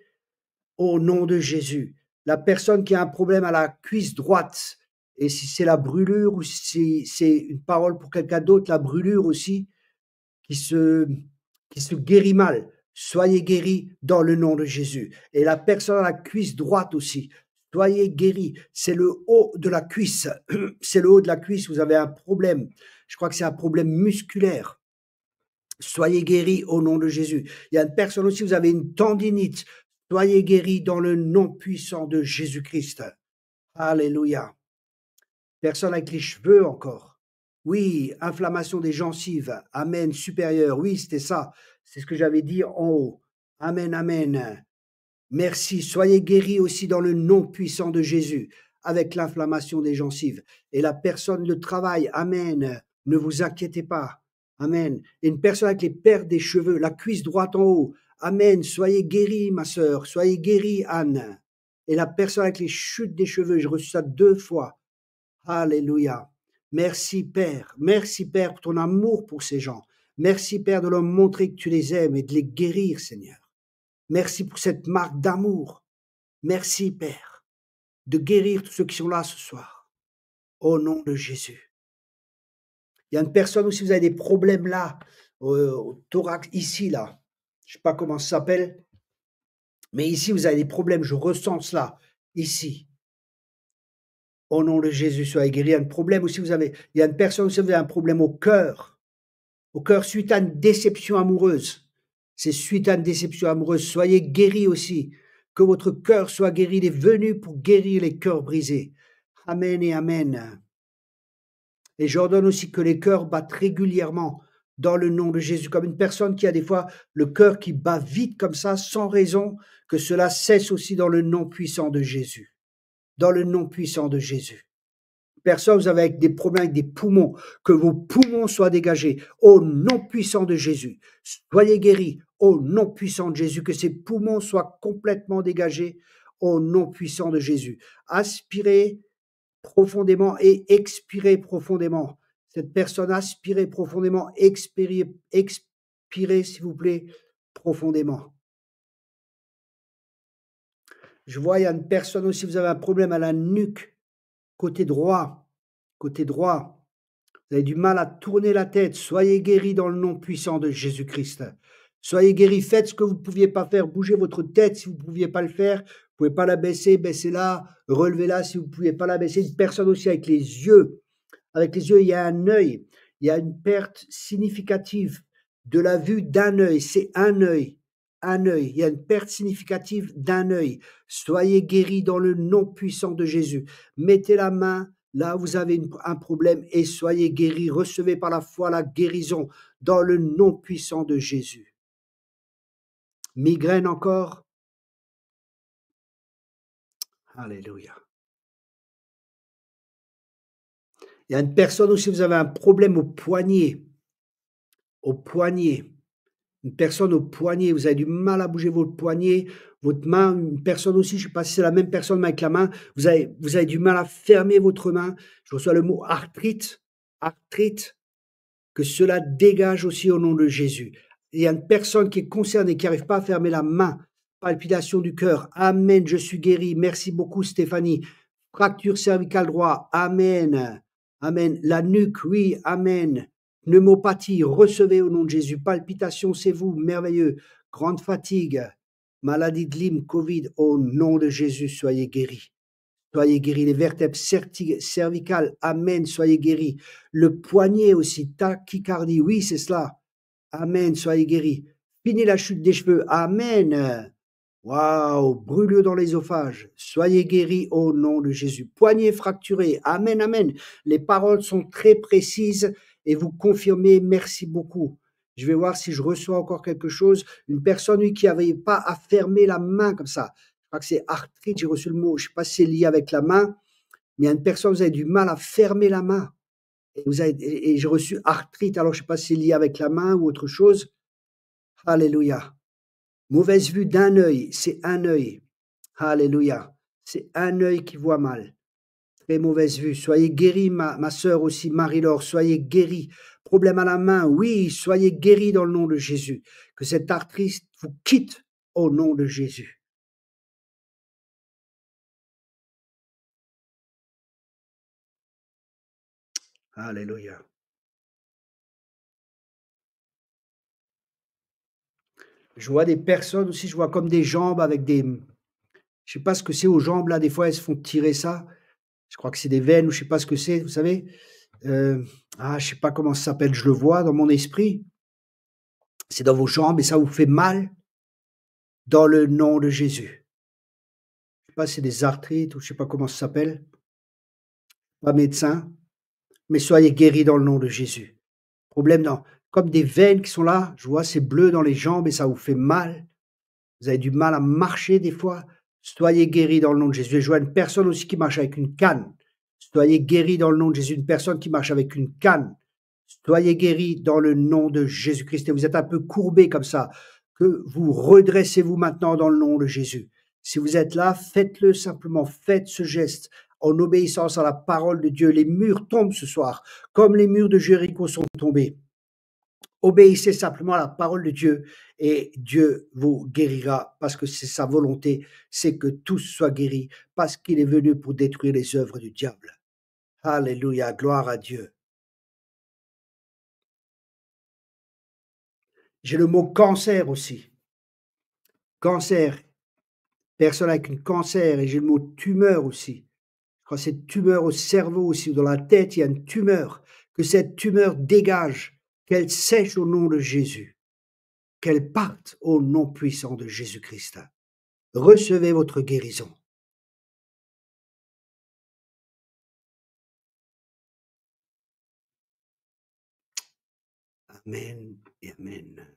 au nom de Jésus. La personne qui a un problème à la cuisse droite, et si c'est la brûlure ou si c'est une parole pour quelqu'un d'autre, la brûlure aussi, qui se guérit mal, soyez guéris dans le nom de Jésus. Et la personne à la cuisse droite aussi, soyez guéris. C'est le haut de la cuisse. C'est le haut de la cuisse, vous avez un problème. Je crois que c'est un problème musculaire. Soyez guéris au nom de Jésus. Il y a une personne aussi, vous avez une tendinite. Soyez guéris dans le nom puissant de Jésus-Christ. Alléluia. Personne avec les cheveux encore. Oui, inflammation des gencives. Amen, supérieur. Oui, c'était ça. C'est ce que j'avais dit en haut. Amen, amen. Merci. Soyez guéris aussi dans le nom puissant de Jésus, avec l'inflammation des gencives. Et la personne, le travail. Amen. Ne vous inquiétez pas. Amen. Et une personne avec les pertes des cheveux, la cuisse droite en haut. Amen. Soyez guéris, ma sœur. Soyez guéris, Anne. Et la personne avec les chutes des cheveux, j'ai reçu ça 2 fois. Alléluia. Merci Père. Merci Père pour ton amour pour ces gens. Merci Père de leur montrer que tu les aimes et de les guérir, Seigneur. Merci pour cette marque d'amour. Merci Père de guérir tous ceux qui sont là ce soir. Au nom de Jésus. Il y a une personne aussi, vous avez des problèmes là, au thorax, ici, là. Je ne sais pas comment ça s'appelle, mais ici, vous avez des problèmes. Je ressens cela, ici. Au nom de Jésus, soyez guéris. Il y a un problème aussi, il y a une personne aussi, vous avez un problème au cœur suite à une déception amoureuse. C'est suite à une déception amoureuse. Soyez guéris aussi. Que votre cœur soit guéri. Il est venu pour guérir les cœurs brisés. Amen et amen. Et j'ordonne aussi que les cœurs battent régulièrement dans le nom de Jésus, comme une personne qui a des fois le cœur qui bat vite comme ça, sans raison, que cela cesse aussi dans le nom puissant de Jésus. Dans le nom puissant de Jésus. Personne, vous avez des problèmes avec des poumons, que vos poumons soient dégagés au nom puissant de Jésus. Soyez guéris au nom puissant de Jésus, que ces poumons soient complètement dégagés au nom puissant de Jésus. Aspirez profondément et expirez profondément. Cette personne, aspirez profondément, expirez, s'il vous plaît, profondément. Je vois, il y a une personne aussi, vous avez un problème à la nuque, côté droit. Vous avez du mal à tourner la tête. Soyez guéris dans le nom puissant de Jésus-Christ. Soyez guéris, faites ce que vous ne pouviez pas faire, bougez votre tête si vous ne pouviez pas le faire, vous ne pouvez pas la baisser, baissez-la, relevez-la si vous ne pouviez pas la baisser. Une personne aussi avec les yeux, il y a un œil, il y a une perte significative de la vue d'un œil, c'est un œil, il y a une perte significative d'un œil. Soyez guéris dans le nom puissant de Jésus. Mettez la main là où vous avez un problème et soyez guéris. Recevez par la foi la guérison dans le nom puissant de Jésus. Migraine encore? Alléluia. Il y a une personne aussi, vous avez un problème au poignet. Une personne au poignet, vous avez du mal à bouger votre poignet, votre main, une personne aussi, je ne sais pas si c'est la même personne mais avec la main, vous avez du mal à fermer votre main. Je reçois le mot arthrite, que cela dégage aussi au nom de Jésus. Il y a une personne qui est concernée, qui n'arrive pas à fermer la main, palpitation du cœur. Amen, je suis guéri. Merci beaucoup Stéphanie. Fracture cervicale droit. Amen. Amen. La nuque, oui. Amen. Pneumopathie, recevez au nom de Jésus. Palpitation, c'est vous. Merveilleux. Grande fatigue. Maladie de Lyme, Covid, au nom de Jésus, soyez guéris. Soyez guéris. Les vertèbres cervicales, amen, soyez guéris. Le poignet aussi, tachycardie, oui, c'est cela. Amen, soyez guéris. Fini la chute des cheveux, amen. Waouh, brûlure dans l'ésophage, soyez guéris au nom de Jésus. Poignet fracturé, amen, amen. Les paroles sont très précises et vous confirmez, merci beaucoup. Je vais voir si je reçois encore quelque chose. Une personne qui n'avait pas à fermer la main comme ça. Je crois que c'est arthrite, j'ai reçu le mot, je ne sais pas si c'est lié avec la main, mais il y a une personne, vous avez du mal à fermer la main. Et j'ai reçu arthrite, alors je ne sais pas si c'est lié avec la main ou autre chose. Alléluia. Mauvaise vue d'un œil, c'est un œil. Alléluia. C'est un œil qui voit mal. Très mauvaise vue. Soyez guéris, ma sœur aussi, Marie-Laure, soyez guéris. Problème à la main, oui, soyez guéris dans le nom de Jésus. Que cette arthrite vous quitte au nom de Jésus. Alléluia. Je vois des personnes aussi, je vois comme des jambes avec des... Je sais pas ce que c'est aux jambes, là, des fois, elles se font tirer ça. Je crois que c'est des veines ou je sais pas ce que c'est, vous savez. Je sais pas comment ça s'appelle, je le vois dans mon esprit. C'est dans vos jambes et ça vous fait mal dans le nom de Jésus. Je sais pas si c'est des arthrites ou je sais pas comment ça s'appelle. Pas médecin, mais soyez guéris dans le nom de Jésus. Problème dans, comme des veines qui sont là, je vois c'est bleu dans les jambes et ça vous fait mal. Vous avez du mal à marcher des fois. Soyez guéris dans le nom de Jésus. Je vois une personne aussi qui marche avec une canne. Soyez guéris dans le nom de Jésus. Une personne qui marche avec une canne. Soyez guéris dans le nom de Jésus-Christ. Et vous êtes un peu courbé comme ça. Que vous redressez-vous maintenant dans le nom de Jésus. Si vous êtes là, faites-le simplement. Faites ce geste en obéissance à la parole de Dieu. Les murs tombent ce soir, comme les murs de Jéricho sont tombés. Obéissez simplement à la parole de Dieu et Dieu vous guérira parce que c'est sa volonté, c'est que tous soient guéris parce qu'il est venu pour détruire les œuvres du diable. Alléluia, gloire à Dieu. J'ai le mot cancer aussi. Cancer, personne avec une cancer, et j'ai le mot tumeur aussi. Quand cette tumeur au cerveau aussi, dans la tête, il y a une tumeur, que cette tumeur dégage, qu'elle sèche au nom de Jésus, qu'elle parte au nom puissant de Jésus-Christ. Recevez votre guérison. Amen et amen.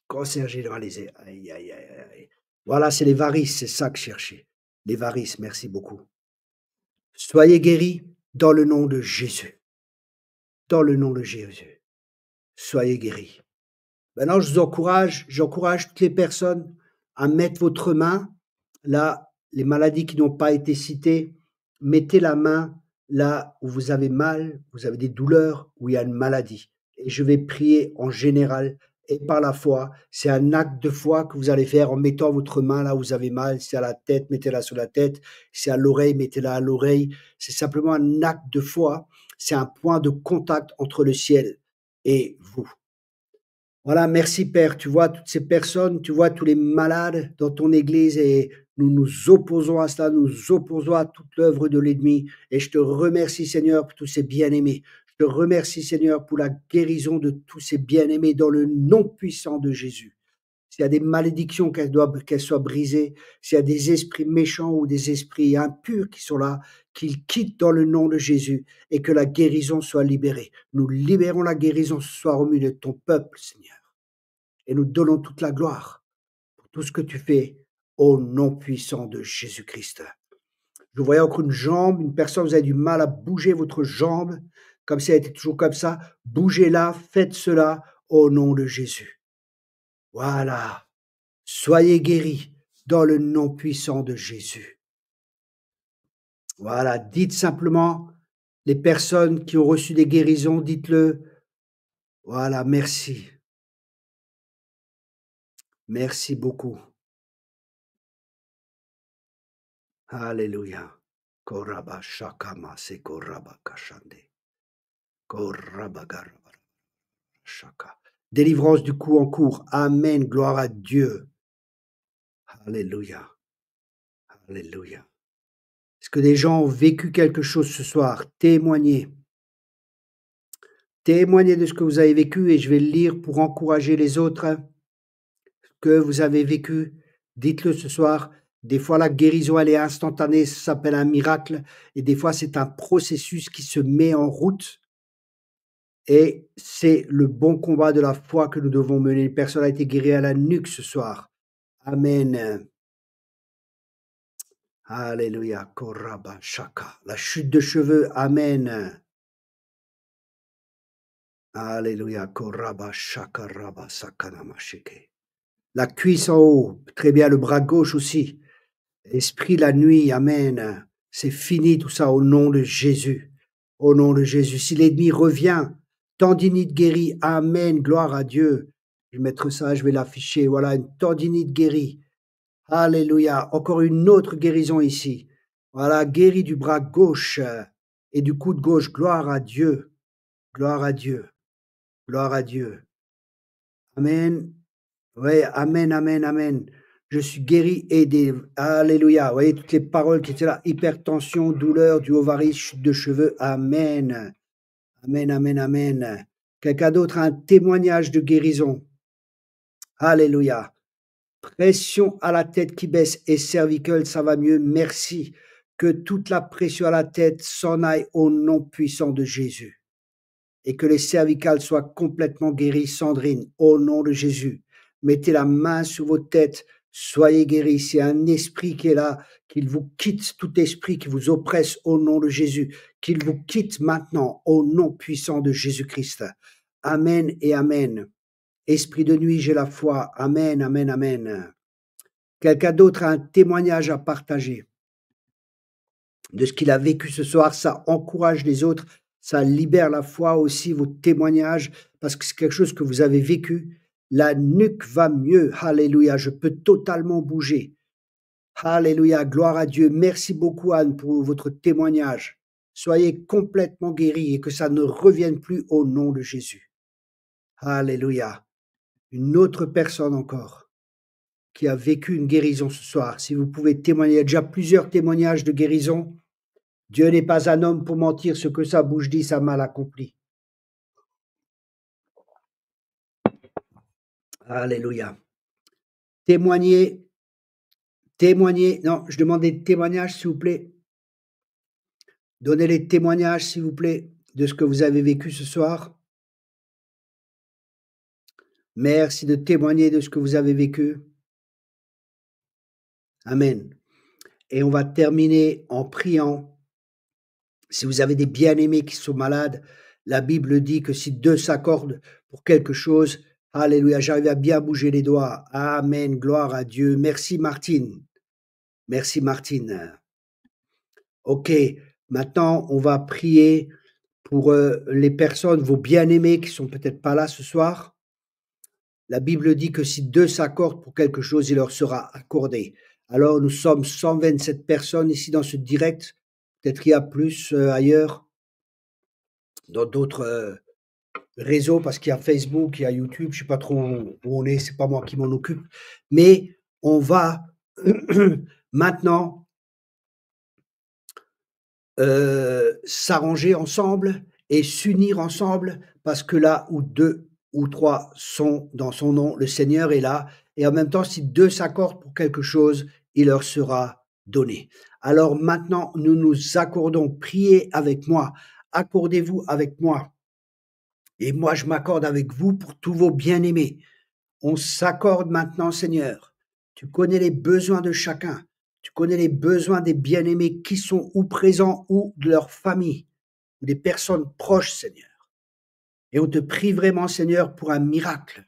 Cancer généralisé. Aïe, aïe, aïe, aïe. Voilà, c'est les varices, c'est ça que je cherchais. Les varices, merci beaucoup. Soyez guéris dans le nom de Jésus. Dans le nom de Jésus. Soyez guéris. Maintenant, j'encourage toutes les personnes à mettre votre main là, les maladies qui n'ont pas été citées, mettez la main là où vous avez mal, vous avez des douleurs, où il y a une maladie. Et je vais prier en général et par la foi. C'est un acte de foi que vous allez faire en mettant votre main là où vous avez mal. Si c'est à la tête, mettez-la sur la tête. Si c'est à l'oreille, mettez-la à l'oreille. C'est simplement un acte de foi. C'est un point de contact entre le ciel et vous. Voilà, merci Père. Tu vois toutes ces personnes, tu vois tous les malades dans ton église et nous nous opposons à cela, nous nous opposons à toute l'œuvre de l'ennemi. Et je te remercie Seigneur pour tous ces bien-aimés. Je te remercie Seigneur pour la guérison de tous ces bien-aimés dans le nom puissant de Jésus. S'il y a des malédictions qu'elles soient brisées, s'il y a des esprits méchants ou des esprits impurs qui sont là, qu'ils quittent dans le nom de Jésus et que la guérison soit libérée. Nous libérons la guérison ce soir au milieu de ton peuple, Seigneur. Et nous donnons toute la gloire pour tout ce que tu fais au nom puissant de Jésus-Christ. Je voyais encore une jambe, une personne, vous avez du mal à bouger votre jambe, comme si elle était toujours comme ça. Bougez-la, faites cela au nom de Jésus. Voilà. Soyez guéris dans le nom puissant de Jésus. Voilà, dites simplement, les personnes qui ont reçu des guérisons, dites-le. Voilà, merci. Merci beaucoup. Alléluia. Koraba shakama se koraba kashande. Koraba garaba shaka. Délivrance du coup en cours. Amen. Gloire à Dieu. Alléluia. Alléluia. Est-ce que des gens ont vécu quelque chose ce soir? Témoignez. Témoignez de ce que vous avez vécu et je vais le lire pour encourager les autres. Que vous avez vécu, dites-le ce soir. Des fois, la guérison, elle est instantanée, ça s'appelle un miracle. Et des fois, c'est un processus qui se met en route. Et c'est le bon combat de la foi que nous devons mener. Une personne a été guérie à la nuque ce soir. Amen. Alléluia. Koraba shaka. La chute de cheveux. Amen. Alléluia. Koraba shaka raba sakanama shike. La cuisse en haut. Très bien. Le bras gauche aussi. Esprit la nuit. Amen. C'est fini tout ça au nom de Jésus. Au nom de Jésus. Si l'ennemi revient, tendinite guérie. Amen. Gloire à Dieu. Je vais mettre ça, je vais l'afficher. Voilà, une tendinite guérie. Alléluia. Encore une autre guérison ici. Voilà, guérie du bras gauche et du coude gauche. Gloire à Dieu. Gloire à Dieu. Gloire à Dieu. Amen. Oui, amen, amen, amen. Je suis guéri et des... Alléluia. Vous voyez toutes les paroles qui étaient là. Hypertension, douleur du ovarie, chute de cheveux. Amen. Amen, amen, amen. Quelqu'un d'autre a un témoignage de guérison. Alléluia. Pression à la tête qui baisse et cervicale, ça va mieux. Merci. Que toute la pression à la tête s'en aille au nom puissant de Jésus. Et que les cervicales soient complètement guéries, Sandrine, au nom de Jésus. Mettez la main sur vos têtes, soyez guéris. C'est un esprit qui est là, qu'il vous quitte, tout esprit qui vous oppresse au nom de Jésus, qu'il vous quitte maintenant au nom puissant de Jésus-Christ. Amen et amen. Esprit de nuit, j'ai la foi. Amen, amen, amen. Quelqu'un d'autre a un témoignage à partager de ce qu'il a vécu ce soir. Ça encourage les autres, ça libère la foi aussi, vos témoignages, parce que c'est quelque chose que vous avez vécu. La nuque va mieux. Alléluia, je peux totalement bouger. Alléluia, gloire à Dieu. Merci beaucoup Anne pour votre témoignage. Soyez complètement guéris et que ça ne revienne plus au nom de Jésus. Alléluia. Une autre personne encore qui a vécu une guérison ce soir. Si vous pouvez témoigner, il y a déjà plusieurs témoignages de guérison. Dieu n'est pas un homme pour mentir, ce que sa bouche dit, ça mal accompli. Alléluia. Témoignez, témoignez. Non, je demande des témoignages, s'il vous plaît. Donnez les témoignages, s'il vous plaît, de ce que vous avez vécu ce soir. Merci de témoigner de ce que vous avez vécu. Amen. Et on va terminer en priant. Si vous avez des bien-aimés qui sont malades, la Bible dit que si deux s'accordent pour quelque chose, alléluia, j'arrive à bien bouger les doigts. Amen, gloire à Dieu. Merci Martine. Merci Martine. Ok, maintenant on va prier pour les personnes, vos bien-aimés qui sont peut-être pas là ce soir. La Bible dit que si deux s'accordent pour quelque chose, il leur sera accordé. Alors nous sommes 127 personnes ici dans ce direct. Peut-être qu'il y a plus ailleurs, dans d'autres réseaux parce qu'il y a Facebook, il y a YouTube, je sais pas trop où on est, c'est pas moi qui m'en occupe, mais on va maintenant s'arranger ensemble et s'unir ensemble parce que là où 2 ou 3 sont dans son nom, le Seigneur est là et en même temps, si 2 s'accordent pour quelque chose, il leur sera donné. Alors maintenant, nous nous accordons, priez avec moi, accordez-vous avec moi et moi je m'accorde avec vous pour tous vos bien-aimés. On s'accorde maintenant, Seigneur. Tu connais les besoins de chacun. Tu connais les besoins des bien-aimés qui sont ou présents ou de leur famille, ou des personnes proches, Seigneur. Et on te prie vraiment, Seigneur, pour un miracle.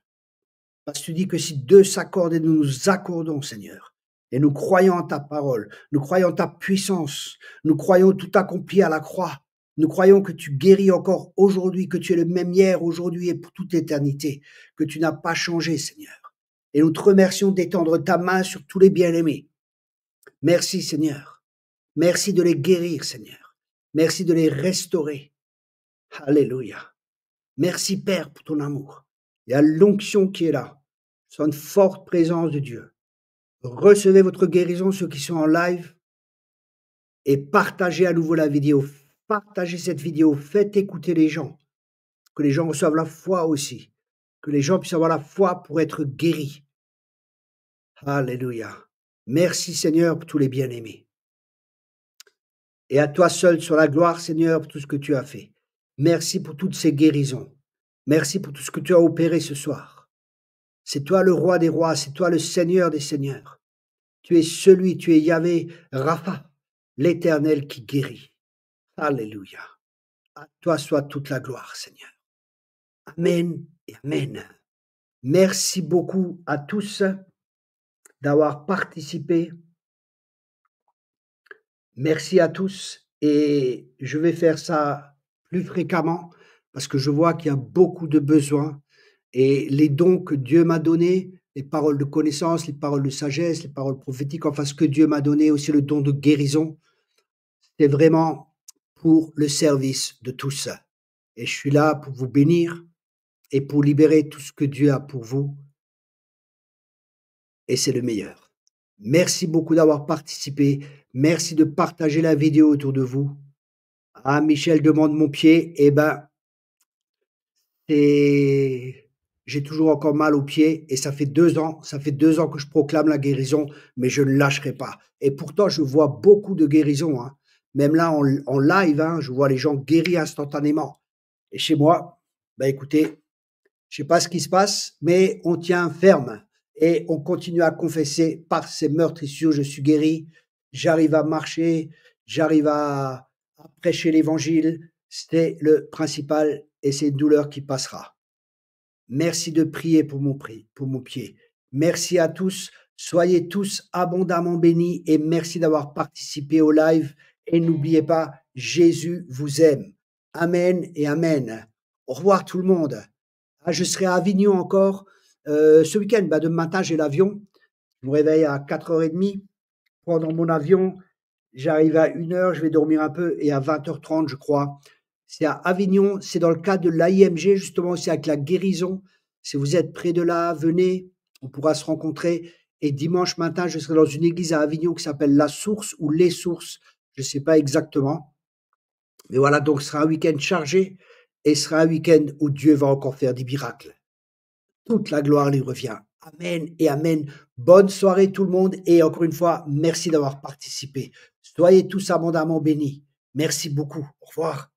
Parce que tu dis que si 2 s'accordent et nous nous accordons, Seigneur, et nous croyons en ta parole, nous croyons en ta puissance, nous croyons tout accompli à la croix, nous croyons que tu guéris encore aujourd'hui, que tu es le même hier, aujourd'hui et pour toute éternité, que tu n'as pas changé, Seigneur. Et nous te remercions d'étendre ta main sur tous les bien-aimés. Merci, Seigneur. Merci de les guérir, Seigneur. Merci de les restaurer. Alléluia. Merci, Père, pour ton amour. Il y a l'onction qui est là. C'est une forte présence de Dieu. Recevez votre guérison, ceux qui sont en live, et partagez à nouveau la vidéo. Partagez cette vidéo. Faites écouter les gens. Que les gens reçoivent la foi aussi. Que les gens puissent avoir la foi pour être guéris. Alléluia. Merci, Seigneur, pour tous les bien-aimés. Et à toi seul soit la gloire, Seigneur, pour tout ce que tu as fait. Merci pour toutes ces guérisons. Merci pour tout ce que tu as opéré ce soir. C'est toi le roi des rois, c'est toi le Seigneur des seigneurs. Tu es celui, tu es Yahvé Rapha, l'Éternel qui guérit. Alléluia. À toi soit toute la gloire, Seigneur. Amen et Amen. Merci beaucoup à tous d'avoir participé. Merci à tous et je vais faire ça plus fréquemment parce que je vois qu'il y a beaucoup de besoins et les dons que Dieu m'a donnés, les paroles de connaissance, les paroles de sagesse, les paroles prophétiques, enfin ce que Dieu m'a donné, aussi le don de guérison, c'est vraiment pour le service de tous. Et je suis là pour vous bénir et pour libérer tout ce que Dieu a pour vous et c'est le meilleur. Merci beaucoup d'avoir participé. Merci de partager la vidéo autour de vous. Ah, Michel demande mon pied. Eh ben, j'ai toujours encore mal au pied et ça fait 2 ans. Ça fait 2 ans que je proclame la guérison, mais je ne lâcherai pas. Et pourtant, je vois beaucoup de guérisons. Hein. Même là, en live, hein, je vois les gens guéris instantanément. Et chez moi, ben écoutez, je sais pas ce qui se passe, mais on tient ferme et on continue à confesser par ces meurtrissures, je suis guéri, j'arrive à marcher, j'arrive à prêcher l'évangile. C'est le principal et c'est une douleur qui passera. Merci de prier pour mon pied. Merci à tous. Soyez tous abondamment bénis et merci d'avoir participé au live. Et n'oubliez pas, Jésus vous aime. Amen et Amen. Au revoir tout le monde. Ah, je serai à Avignon encore ce week-end. Bah, demain matin, j'ai l'avion. Je me réveille à 4h30. Prendre mon avion. J'arrive à 1h, je vais dormir un peu. Et à 20h30, je crois, c'est à Avignon. C'est dans le cadre de l'AIMG, justement, c'est avec la guérison. Si vous êtes près de là, venez. On pourra se rencontrer. Et dimanche matin, je serai dans une église à Avignon qui s'appelle La Source ou Les Sources. Je ne sais pas exactement. Mais voilà, donc ce sera un week-end chargé. Et ce sera un week-end où Dieu va encore faire des miracles. Toute la gloire lui revient. Amen et Amen. Bonne soirée tout le monde et encore une fois, merci d'avoir participé. Soyez tous abondamment bénis. Merci beaucoup. Au revoir.